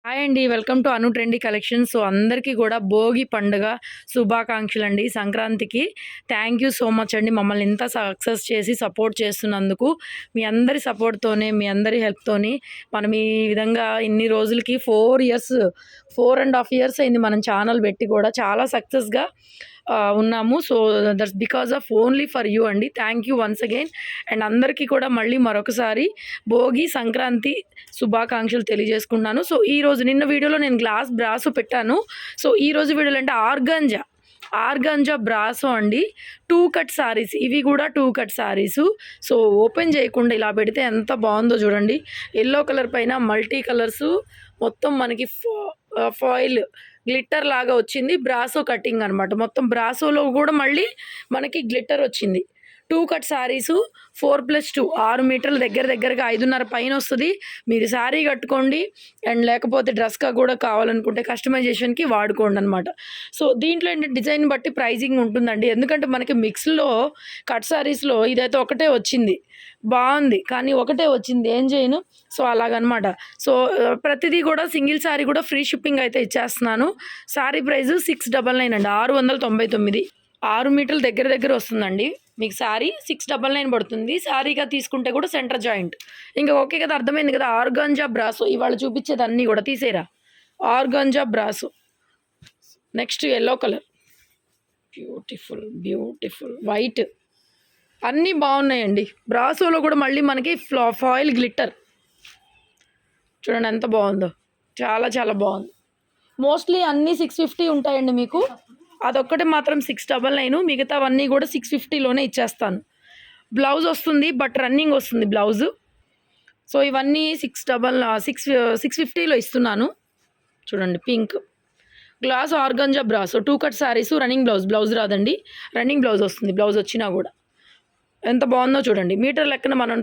Hi అండి. Welcome to Anu trendy collections. So, అందరికీ కూడా భోగి పండుగ శుభాకాంక్షలండి సంక్రాంతికి. థ్యాంక్ యూ సో మచ్ అండి. మమ్మల్ని ఇంత సక్సెస్ చేసి సపోర్ట్ చేస్తున్నందుకు. మీ అందరి సపోర్ట్‌తోనే, మీ అందరి హెల్ప్‌తోని మనం ఈ విధంగా ఇన్ని రోజులకి 4 ఇయర్స్, 4 ½ ఇయర్స్ అయింది మనం ఛానల్ పెట్టి కూడా. చాలా సక్సెస్‌గా ఉన్నాము. So, that's because of only for you అండి. Thank you once again. And అందరికీ కూడా మళ్ళీ మరొకసారి భోగి, సంక్రాంతి శుభాకాంక్షలు తెలియజేసుకుంటున్నాను. సో, ఈరోజు నిన్న వీడియోలో నేను గ్లాస్ బ్రాసో పెట్టాను. సో, ఈరోజు వీడియోలో అంటే ఆర్గాంజా బ్రాసో అండి. 2 కట్ సారీస్. ఇవి కూడా 2 కట్ సారీసు. సో, ఓపెన్ చేయకుండా ఇలా పెడితే ఎంత బాగుందో చూడండి. యెల్లో కలర్ పైన మల్టీ కలర్సు మొత్తం మనకి ఫాయిల్ గ్లిట్టర్ లాగా వచ్చింది. బ్రాసో కటింగ్ అనమాట. మొత్తం బ్రాసోలో కూడా మళ్ళీ మనకి గ్లిట్టర్ వచ్చింది. 2 కట్ సారీసు 4+2 6 మీటర్ల దగ్గరగా 5.5 పైన వస్తుంది. మీరు శారీ కట్టుకోండి అండ్ లేకపోతే డ్రెస్గా కూడా కావాలనుకుంటే కస్టమైజేషన్కి వాడుకోండి అనమాట. సో, దీంట్లో ఏంటంటే డిజైన్ బట్టి ప్రైజింగ్ ఉంటుందండి. ఎందుకంటే మనకి మిక్స్లో కట్ సారీస్లో ఇదైతే ఒకటే వచ్చింది, బాగుంది కానీ ఒకటే వచ్చింది, ఏం చేయను. సో, అలాగనమాట. సో, ప్రతిదీ కూడా సింగిల్ శారీ కూడా ఫ్రీ షిప్పింగ్ అయితే ఇచ్చేస్తున్నాను. శారీ ప్రైస్ 699 అండి, 699. 6 మీటర్ల దగ్గర వస్తుందండి మీకు శారీ. 699 పడుతుంది. శారీగా తీసుకుంటే కూడా సెంటర్ జాయింట్. ఇంకా ఓకే కదా, అర్థమైంది కదా. ఆర్గాంజా బ్రాసో ఇవాళ చూపించేది అన్నీ కూడా తీసేరా. Organza brasso. Next yellow colour, beautiful white. అన్నీ బాగున్నాయండి. బ్రాసోలో కూడా మళ్ళీ మనకి ఫాయిల్ గ్లిట్టర్ చూడండి ఎంత బాగుందో. చాలా బాగుంది. మోస్ట్లీ అన్నీ 650 ఉంటాయండి మీకు. అదొక్కటి మాత్రం 699. మిగతావన్నీ కూడా 650లోనే ఇచ్చేస్తాను. బ్లౌజ్ వస్తుంది, బట్ రన్నింగ్ వస్తుంది బ్లౌజు. సో, ఇవన్నీ 650లో ఇస్తున్నాను. చూడండి pink glass organza brasso 2 cut saris. Running blouse రాదండి, రన్నింగ్ బ్లౌజ్ వస్తుంది. బ్లౌజ్ వచ్చినా కూడా ఎంత బాగుందో చూడండి. మీటర్ లెక్కన మనం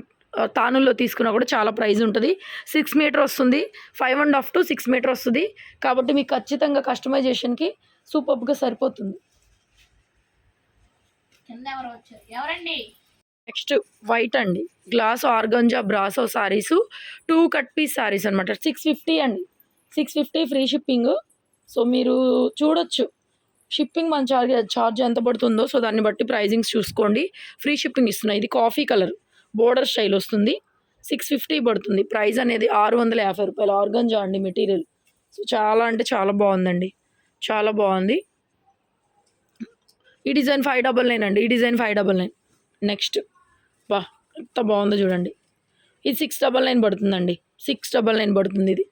తానుల్లో తీసుకున్నా కూడా చాలా ప్రైస్ ఉంటుంది. 6 మీటర్ వస్తుంది. 5.5 to 6 మీటర్ వస్తుంది. కాబట్టి మీకు ఖచ్చితంగా కస్టమైజేషన్కి సూపర్గా సరిపోతుంది. నెక్స్ట్ వైట్ అండి. గ్లాస్ ఆర్గంజా బ్రాసో సారీసు 2 కట్ పీస్ సారీస్ అనమాట. 650 అండి, 650 ఫ్రీ షిప్పింగ్. సో, మీరు చూడొచ్చు షిప్పింగ్ మన ఛార్జ్ ఎంత పడుతుందో. సో, దాన్ని బట్టి ప్రైజింగ్స్ చూసుకోండి. ఫ్రీ షిప్పింగ్ ఇస్తున్నాయి. ఇది కాఫీ కలర్ బోర్డర్ స్టైల్ వస్తుంది. 650 పడుతుంది. ప్రైస్ అనేది 650 రూపాయలు. ఆర్గంజా అండి మెటీరియల్. సో, చాలా అంటే చాలా బాగుందండి, చాలా బాగుంది. ఈ డిజైన్ 599 అండి. ఈ డిజైన్ 599. నెక్స్ట్ బా ఎంత బాగుందో చూడండి. ఇది 699 పడుతుందండి. 699 పడుతుంది ఇది.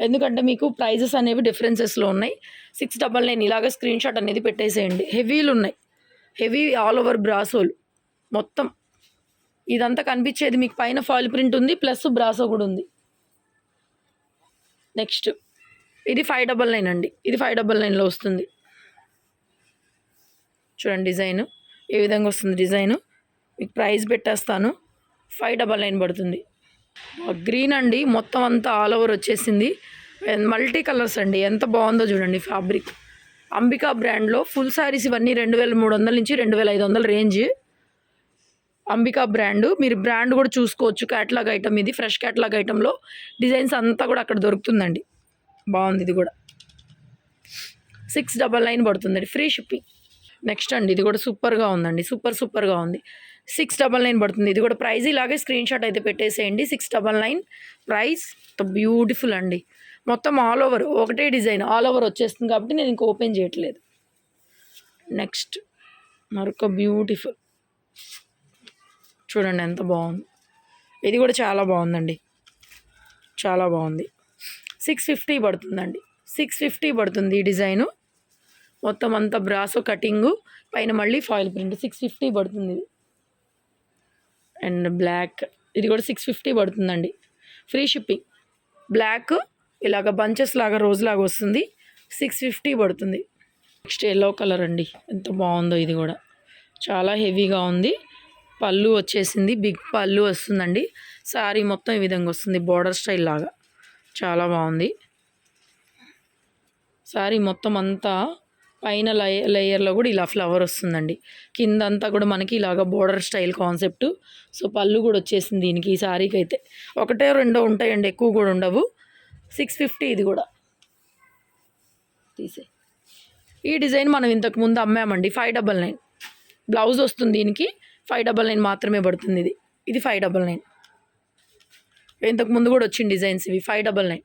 ఎందుకంటే మీకు ప్రైజెస్ అనేవి డిఫరెన్సెస్లో ఉన్నాయి. 699 ఇలాగ స్క్రీన్ షాట్ అనేది పెట్టేసేయండి. హెవీలు ఉన్నాయి, హెవీ ఆల్ ఓవర్ బ్రాసోలు మొత్తం. ఇదంతా కనిపించేది మీకు పైన ఫాయిల్ ప్రింట్ ఉంది, ప్లస్ బ్రాసో కూడా ఉంది. నెక్స్ట్ ఇది 599 అండి. ఇది 599లో వస్తుంది. చూడండి డిజైను ఏ విధంగా వస్తుంది. డిజైను మీకు ప్రైస్ పెట్టేస్తాను. 599 పడుతుంది. గ్రీన్ అండి, మొత్తం అంతా ఆల్ ఓవర్ వచ్చేసింది. మల్టీ కలర్స్ అండి, ఎంత బాగుందో చూడండి. ఫ్యాబ్రిక్ అంబికా బ్రాండ్లో ఫుల్ శారీస్ ఇవన్నీ 2300 నుంచి 2500 రేంజ్. అంబికా బ్రాండ్. మీరు బ్రాండ్ కూడా చూసుకోవచ్చు. క్యాటలాగ్ ఐటమ్ ఇది, ఫ్రెష్ క్యాటలాగ్ ఐటంలో డిజైన్స్ అంతా కూడా అక్కడ దొరుకుతుందండి. బాగుంది. ఇది కూడా 699 పడుతుందండి, ఫ్రీ షిప్పింగ్. నెక్స్ట్ అండి ఇది కూడా సూపర్గా ఉందండి, సూపర్గా ఉంది. 699 పడుతుంది. ఇది కూడా ప్రైస్ ఇలాగే స్క్రీన్ షాట్ అయితే పెట్టేసేయండి. 699 ప్రైస్. బ్యూటిఫుల్ అండి. మొత్తం ఆల్ ఓవర్ ఒకటే డిజైన్ ఆల్ ఓవర్ వచ్చేస్తుంది కాబట్టి నేను ఇంక ఓపెన్ చేయట్లేదు. నెక్స్ట్ మరొక బ్యూటిఫుల్ చూడండి ఎంత బాగుంది. ఇది కూడా చాలా బాగుందండి, చాలా బాగుంది. 650 పడుతుందండి. 650 పడుతుంది ఈ డిజైను. మొత్తం అంతా బ్రాసో కటింగు, పైన మళ్ళీ ఫాయిల్ ప్రింట్. 650 పడుతుంది ఇది. అండ్ బ్లాక్ ఇది కూడా 650 పడుతుందండి, ఫ్రీ షిప్పింగ్. బ్లాక్ ఇలాగ బంచెస్ లాగా రోజ్ లాగా వస్తుంది. 650 పడుతుంది. నెక్స్ట్ ఎల్లో కలర్ అండి, ఎంత బాగుందో. ఇది కూడా చాలా హెవీగా ఉంది. పళ్ళు వచ్చేసింది, బిగ్ పళ్ళు వస్తుందండి. శారీ మొత్తం ఈ విధంగా వస్తుంది, బోర్డర్ స్టైల్ లాగా. చాలా బాగుంది. శారీ మొత్తం అంతా పైన లేయర్లో కూడా ఇలా ఫ్లవర్ వస్తుందండి. కిందంతా కూడా మనకి ఇలాగ బోర్డర్ స్టైల్ కాన్సెప్ట్. సో, పళ్ళు కూడా వచ్చేసింది దీనికి. ఈ శారీకి అయితే ఒకటో రెండో ఉంటాయండి, ఎక్కువ కూడా ఉండవు. 650 ఇది కూడా తీసే. ఈ డిజైన్ మనం ఇంతకు ముందు అమ్మామండి 599. బ్లౌజ్ వస్తుంది దీనికి 599 మాత్రమే పడుతుంది. ఇది 599. ఇంతకు ముందు కూడా వచ్చిన డిజైన్స్ ఇవి 599.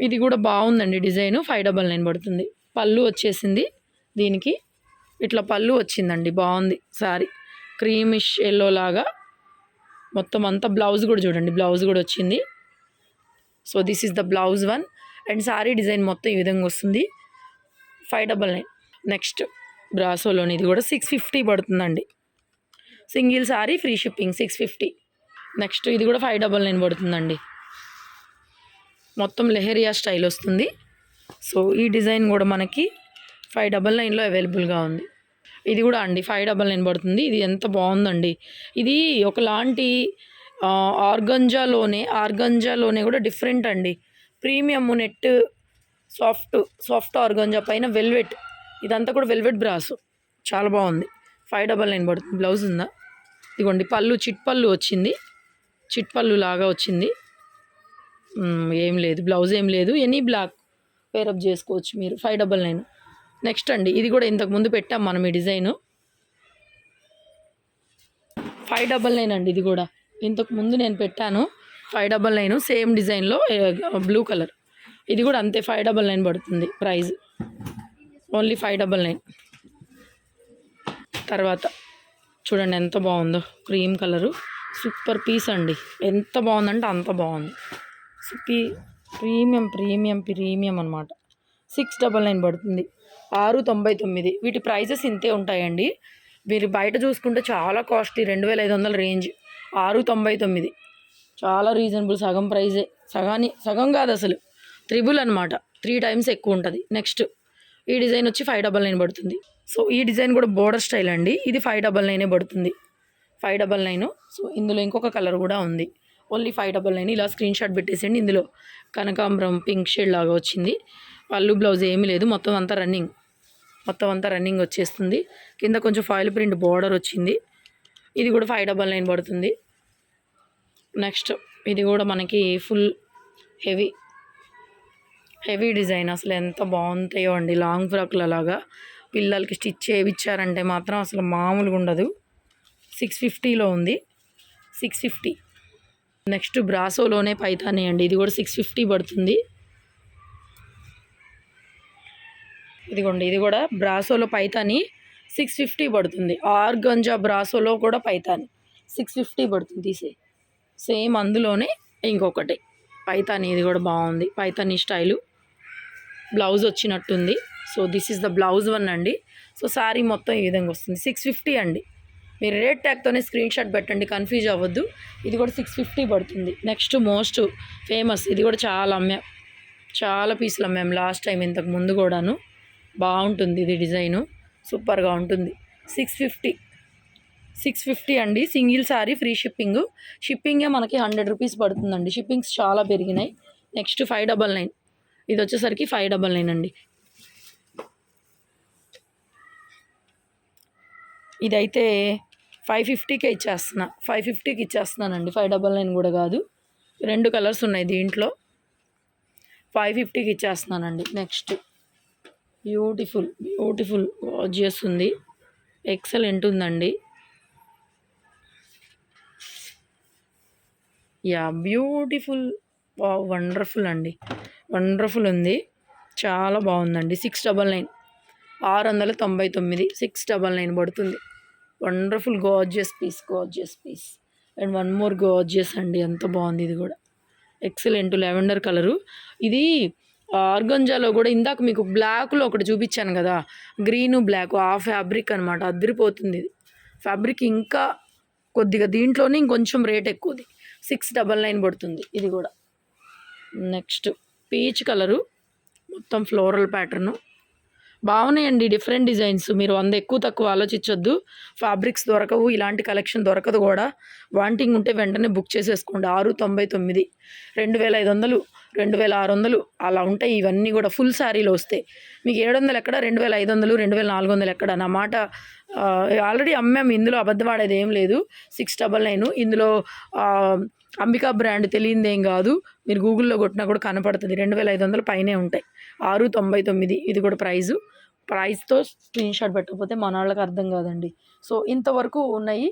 ఇది కూడా బాగుందండి డిజైను, 599 పడుతుంది. పళ్ళు వచ్చేసింది దీనికి, ఇట్లా పళ్ళు వచ్చిందండి, బాగుంది సారీ. క్రీమిష్ ఎల్లో లాగా మొత్తం అంతా. బ్లౌజ్ కూడా చూడండి, బ్లౌజ్ కూడా వచ్చింది. So this is the blouse one. And sorry design మొత్తం ఈ విధంగా వస్తుంది, 599. నెక్స్ట్ బ్రాసోలోని ఇది కూడా 650 పడుతుందండి. Single sorry free shipping 650. Next ఇది కూడా 599 పడుతుందండి. మొత్తం లెహరియా స్టైల్ వస్తుంది. సో ఈ డిజైన్ కూడా మనకి 599లో అవైలబుల్గా ఉంది. ఇది కూడా అండి 599 పడుతుంది. ఇది ఎంత బాగుందండి. ఇది ఒకలాంటి ఆర్గంజాలోనే కూడా డిఫరెంట్ అండి. ప్రీమియం నెట్ సాఫ్ట్ ఆర్గంజా పైన వెల్వెట్, ఇదంతా కూడా వెల్వెట్ బ్రాసు, చాలా బాగుంది. 599 పడుతుంది. బ్లౌజ్ ఉందా, ఇదిగోండి పళ్ళు, చిట్ పళ్ళు వచ్చింది, చిట్ పళ్ళు లాగా వచ్చింది. ఏం లేదు, బ్లౌజ్ ఏం లేదు, ఎనీ బ్లాక్ పేరప్ చేసుకోవచ్చు మీరు. 599. నెక్స్ట్ అండి ఇది కూడా ఇంతకుముందు పెట్టాం మనం ఈ డిజైను, 599 అండి. ఇది కూడా ఇంతకుముందు నేను పెట్టాను 599, సేమ్ డిజైన్లో బ్లూ కలర్. ఇది కూడా అంతే 599 పడుతుంది ప్రైస్, ఓన్లీ 599. తర్వాత చూడండి ఎంత బాగుందో, క్రీమ్ కలరు, సూపర్ పీస్ అండి. ఎంత బాగుందంటే అంత బాగుంది. ప్రీమియం అనమాట. 699 పడుతుంది, 699. వీటి ప్రైజెస్ ఇంతే ఉంటాయండి. మీరు బయట చూసుకుంటే చాలా కాస్ట్లీ, 2500 రేంజ్. 699 చాలా రీజనబుల్, సగం ప్రైజే. సగం కాదు అసలు, త్రిబుల్ అనమాట, 3 times ఎక్కువ ఉంటుంది. నెక్స్ట్ ఈ డిజైన్ వచ్చి 599 పడుతుంది. సో ఈ డిజైన్ కూడా బోర్డర్ స్టైల్ అండి. ఇది 599 పడుతుంది, 599. సో ఇందులో ఇంకొక కలర్ కూడా ఉంది, ఓన్లీ 599. ఇలా స్క్రీన్ షాట్ పెట్టేసేయండి. ఇందులో కనకాంబరం పింక్ షేడ్ లాగా వచ్చింది. పళ్ళు బ్లౌజ్ ఏమీ లేదు, మొత్తం అంతా రన్నింగ్ వచ్చేస్తుంది. కింద కొంచెం ఫాయిల్ ప్రింట్ బోర్డర్ వచ్చింది. ఇది కూడా 599 పడుతుంది. నెక్స్ట్ ఇది కూడా మనకి ఫుల్ హెవీ డిజైన్, అసలు ఎంత బాగుంటాయో అండి. లాంగ్ ఫ్రాక్ల లాగా పిల్లలకి స్టిచ్ చేయించారంటే మాత్రం అసలు మామూలుగా ఉండదు. 650లో ఉంది, 650. నెక్స్ట్ బ్రాసోలోనే పైతానీ అండి. ఇది కూడా 650 పడుతుంది. ఇదిగోండి ఇది కూడా బ్రాసోలో పైతానీ 650 పడుతుంది. ఆర్గంజా బ్రాసోలో కూడా పైతానీ 650 పడుతుంది. తీసే సేమ్ అందులోనే ఇంకొకటి పైతానీ, ఇది కూడా బాగుంది, పైతానీ స్టైలు. బ్లౌజ్ వచ్చినట్టుంది. So this is the blouse one అండి. సో శారీ మొత్తం ఈ విధంగా వస్తుంది, 650 అండి. మీరు రేట్ ట్యాగ్తోనే స్క్రీన్ షాట్ పెట్టండి, కన్ఫ్యూజ్ అవ్వద్దు. ఇది కూడా 650 పడుతుంది. నెక్స్ట్ మోస్ట్ ఫేమస్, ఇది కూడా చాలా పీసులు అమ్మాం లాస్ట్ టైం, ఇంతకు ముందు కూడాను. బాగుంటుంది ఇది డిజైను, సూపర్గా ఉంటుంది. 650 అండి. సింగిల్ శారీ ఫ్రీ షిప్పింగే మనకి 100 రూపీస్ పడుతుందండి. షిప్పింగ్స్ చాలా పెరిగినాయి. నెక్స్ట్ 599, ఇది వచ్చేసరికి 599 అండి. ఇదైతే 550కే ఇచ్చేస్తున్నా, 550కి ఇచ్చేస్తున్నానండి. 599 కూడా కాదు, 2 కలర్స్ ఉన్నాయి దీంట్లో, 550కి ఇచ్చేస్తున్నానండి. నెక్స్ట్ బ్యూటిఫుల్ గార్జియస్ ఉంది, ఎక్సలెంట్ ఉందండి. యా బ్యూటిఫుల్, వండర్ఫుల్ అండి, వండర్ఫుల్ ఉంది, చాలా బాగుందండి. 699, 699, 699 పడుతుంది. Wonderful gorgeous piece. And one more gorgeous అండి, ఎంత బాగుంది. ఇది కూడా ఎక్సలెంట్ లెవెండర్ కలరు. ఇది ఆర్గంజాలో కూడా ఇందాక మీకు బ్లాక్లో ఒకటి చూపించాను కదా, గ్రీను బ్లాక్, ఆ ఫ్యాబ్రిక్ అనమాట, అదిరిపోతుంది. ఇది ఫ్యాబ్రిక్ ఇంకా కొద్దిగా దీంట్లోనే ఇంకొంచెం రేట్ ఎక్కువది, 699 పడుతుంది. ఇది కూడా నెక్స్ట్ పీచ్ కలరు, మొత్తం ఫ్లోరల్ ప్యాటర్ను, బాగున్నాయండి డిఫరెంట్ డిజైన్స్. మీరు 100 ఎక్కువ తక్కువ ఆలోచించొద్దు, ఫ్యాబ్రిక్స్ దొరకవు, ఇలాంటి కలెక్షన్ దొరకదు కూడా. వాంటింగ్ ఉంటే వెంటనే బుక్ చేసేసుకోండి. 699, 2500, 2600 అలా ఉంటాయి. ఇవన్నీ కూడా ఫుల్ శారీలో వస్తాయి. మీకు 700 ఎక్కడ, 2500, 2400 ఎక్కడ. నా మాట ఆల్రెడీ అమ్మాము, ఇందులో అబద్ధం ఆడేది ఏం లేదు. 699 ఇందులో అంబికా బ్రాండ్ తెలియదేం కాదు, మీరు గూగుల్లో కొట్టినా కూడా కనపడుతుంది. 2500 పైనే ఉంటాయి. 699 ఇది కూడా ప్రైస్తో స్క్రీన్ షాట్ పెట్టకపోతే మన వాళ్ళకి అర్థం కాదండి. సో ఇంతవరకు ఉన్నాయి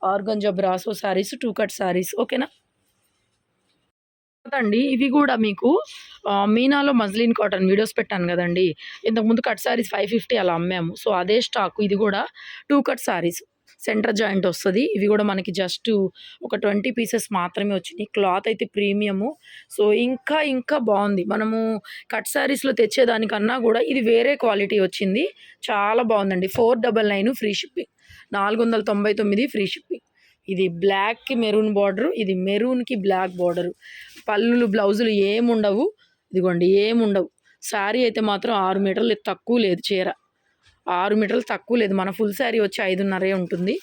organza brasso saris, 2 cut saris. ఓకేనా అండి. ఇవి కూడా మీకు మీనాలో మజ్లిన్ కాటన్ వీడియోస్ పెట్టాను కదండి. ఇంతకుముందు కట్ శారీస్ 550 అలా అమ్మాము. సో అదే స్టాక్ ఇది కూడా 2 కట్ శారీస్ సెంటర్ జాయింట్ వస్తుంది. ఇవి కూడా మనకి జస్ట్ ఒక 20 పీసెస్ మాత్రమే వచ్చినాయి. క్లాత్ అయితే ప్రీమియము. సో ఇంకా బాగుంది. మనము కట్ శారీస్లో తెచ్చేదానికన్నా కూడా ఇది వేరే క్వాలిటీ వచ్చింది. చాలా బాగుందండి. 499 ఫ్రీ షిప్పింగ్, 499 ఫ్రీ షిప్పింగ్. ఇది బ్లాక్కి మెరూన్ బార్డరు, ఇది మెరూన్కి బ్లాక్ బార్డరు. పళ్ళులు బ్లౌజులు ఏముండవు. ఇదిగోండి ఏముండవు. శారీ అయితే మాత్రం 6 మీటర్లు తక్కువ లేదు. చీర 6 మీటర్లు తక్కువ లేదు. మన ఫుల్ శారీ వచ్చి 5.5 ఉంటుంది.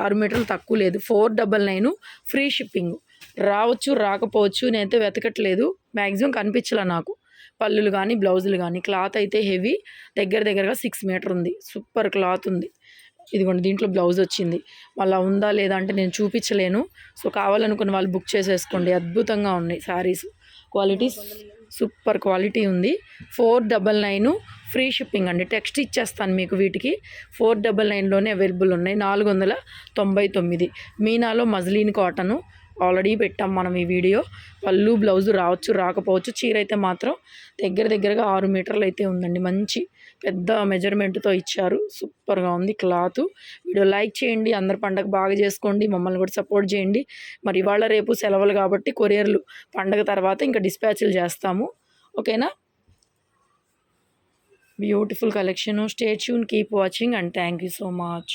6 మీటర్లు తక్కువ లేదు. 499 ఫ్రీ షిప్పింగ్. రావచ్చు రాకపోవచ్చు, నేనైతే వెతకట్లేదు. మ్యాక్సిమం కనిపించలే నాకు పళ్ళులు కానీ బ్లౌజులు కానీ. క్లాత్ అయితే హెవీ, దగ్గరగా 6 మీటర్ ఉంది. సూపర్ క్లాత్ ఉంది. ఇదిగోండి దీంట్లో బ్లౌజ్ వచ్చింది. మళ్ళీ ఉందా లేదా అంటే నేను చూపించలేను. సో కావాలనుకున్న వాళ్ళు బుక్ చేసేసుకోండి. అద్భుతంగా ఉన్నాయి శారీస్. క్వాలిటీ సూపర్ క్వాలిటీ ఉంది. 499 ఫ్రీ షిప్పింగ్ అండి. టెక్స్ట్ ఇచ్చేస్తాను మీకు. వీటికి 499లోనే అవైలబుల్ ఉన్నాయి. 499 మీనాలో మజ్లీన్ కాటను ఆల్రెడీ పెట్టాం మనం ఈ వీడియో. పళ్ళు బ్లౌజు రావచ్చు రాకపోవచ్చు. చీర అయితే మాత్రం దగ్గరగా 6 మీటర్లు అయితే ఉందండి. మంచి పెద్ద మెజర్మెంట్తో ఇచ్చారు. సూపర్గా ఉంది క్లాత్. వీడియో లైక్ చేయండి. అందరు పండగ బాగా చేసుకోండి. మమ్మల్ని కూడా సపోర్ట్ చేయండి. మరి ఇవాళ రేపు సెలవులు కాబట్టి కొరియర్లు పండగ తర్వాత ఇంకా డిస్పాచ్లు చేస్తాము. ఓకేనా. Beautiful collection. Stay tune, keep watching and thank you so much.